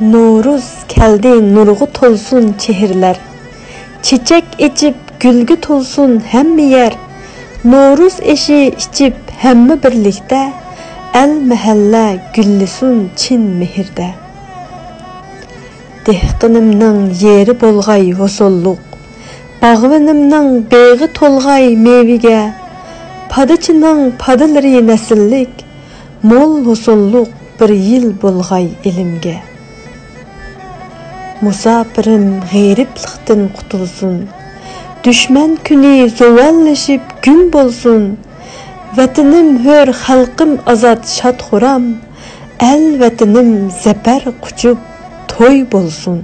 No'ruz keldi nurg'u to'lsun chehrlar, chechak echib gulga to'lsun hamma yer. No'ruz eshi ichib hamma birlikda, el mahalla gullisun chin mehrda. Dehqinimning yeri bo'lg'ay hosolluq, bag'vinimning beg'i to'lg'ay meviga. Padachining padalari nasillik, mo'l hosolluq bir yil bo'lg'ay ilimga. Musafirim g'eriblikdan qutulsun, düşman kuni zovallashib gün bo'lsin. Vatanim hur, xalqim azod shod xuram, el vatanim zafar quchib to'y bo'lsin.